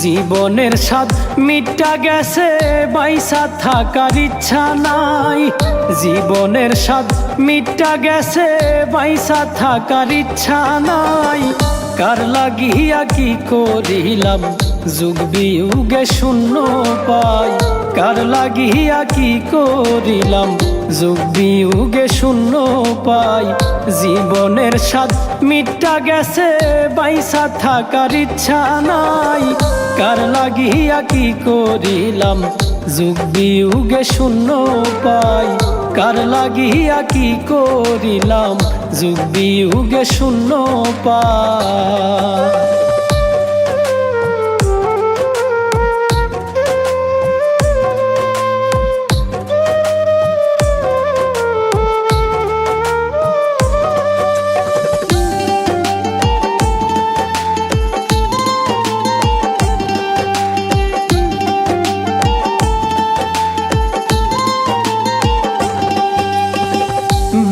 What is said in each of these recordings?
জীবনের স্বাদ মিটা গেছে, বাইসা থাকার ইচ্ছা নাই। জীবনের স্বাদ মিটা গেছে, বাইসা থাকার ইচ্ছা নাই। কার লাগিয়া কি করিলাম, যুগ বিয়োগে শূন্য পাই। কার লাগিয়া কি করিলাম, যুগ বিয়োগে শূন্য পাই। জীবনের স্বাদ মিটা গেছে, বাইসা থাকার ইচ্ছা নাই। কার লাগিয়া কি করিলাম, যুগ বিয়োগে শূন্য পাই। কার লাগিয়া কি করিলাম, যুগ বিয়োগে শূন্য পাই।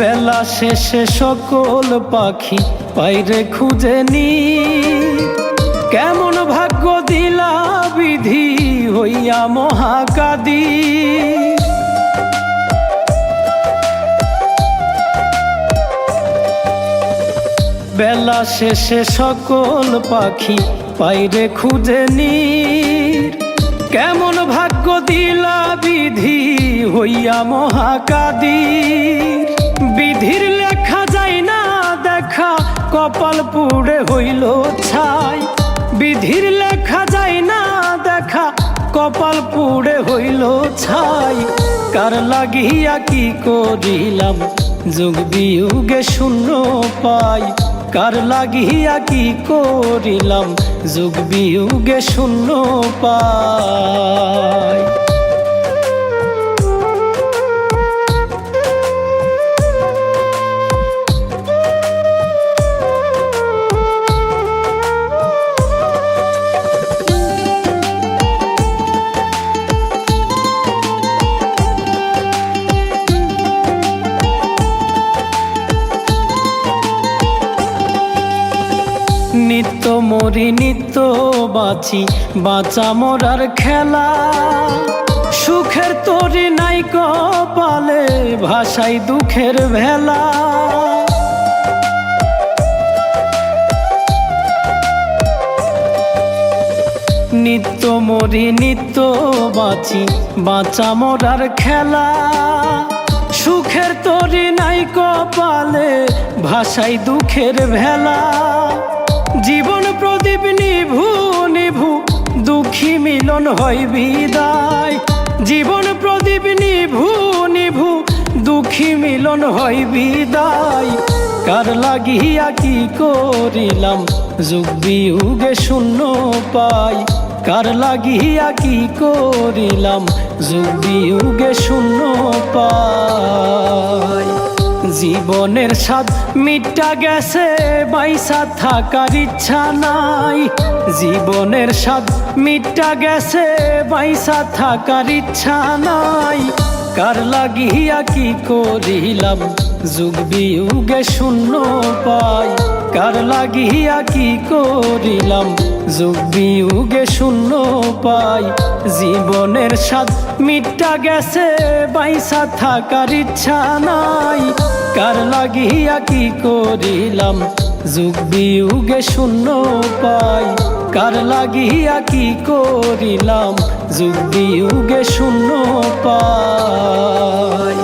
বেলা শেষে সকল পাখি পাইরে খুঁজে নি। কেমন ভাগ্য দিলা বিধি হইয়া মহাকাদি। বেলা শেষে সকল পাখি পাইরে খুঁজে নি। কেমন ভাগ্য দিলা বিধি হইয়া মহাকাদি। বিধির লেখা যায় না দেখা, কপাল পুড়ে হইল ছাই। বিধির লেখা যায় না দেখা, কপাল পুড়ে হইল ছাই। কার লাগিয়া কি করিলাম, যুগ বিয়োগে শূন্য পাই। কার লাগিয়া কি করিলাম, যুগ বিয়োগে শূন্য পাই। নিত্য মরি নিত্য বাঁচি, বাঁচা মরার খেলা। সুখের তরি নাই কপালে, ভাষাই দুঃখের ভেলা। নিত্য মরি নিত্য বাঁচি, বাঁচা মরার খেলা। সুখের তরি নাই কপালে, ভাষাই দুঃখের ভেলা। জীবন প্রদীপ নিভু নিভু, দুঃখী মিলন হয় বিদায়। জীবন প্রদীপ নিভু নিভু, দুঃখী মিলন হয় বিদায়। কার লাগিয়া কি করিলাম, যুগ বিয়োগে শূন্য পাই। কার লাগিয়া কি করিলাম, যুগ বিয়োগে শূন্য পাই। জীবনের স্বাদ মিটা গেছে, বাইসা থাকার ইচ্ছা নাই। জীবনের স্বাদ মিটা গেছে, বাইসা থাকার ইচ্ছা নাই। কার লাগিয়া কি করিলাম, যুগ বিয়োগে শূন্য পাই। কার লাগিয়া কি করিলাম, যুগ বিয়োগে শূন্য পাই। জীবনের স্বাদ মিটা গেছে, বাইসা থাকার ইচ্ছা নাই। কার লাগিয়া কি করিলাম, যুগ বিয়োগে শূন্য পাই। কার লাগিয়া কি করিলাম, যুগ বিয়োগে শূন্য পাই।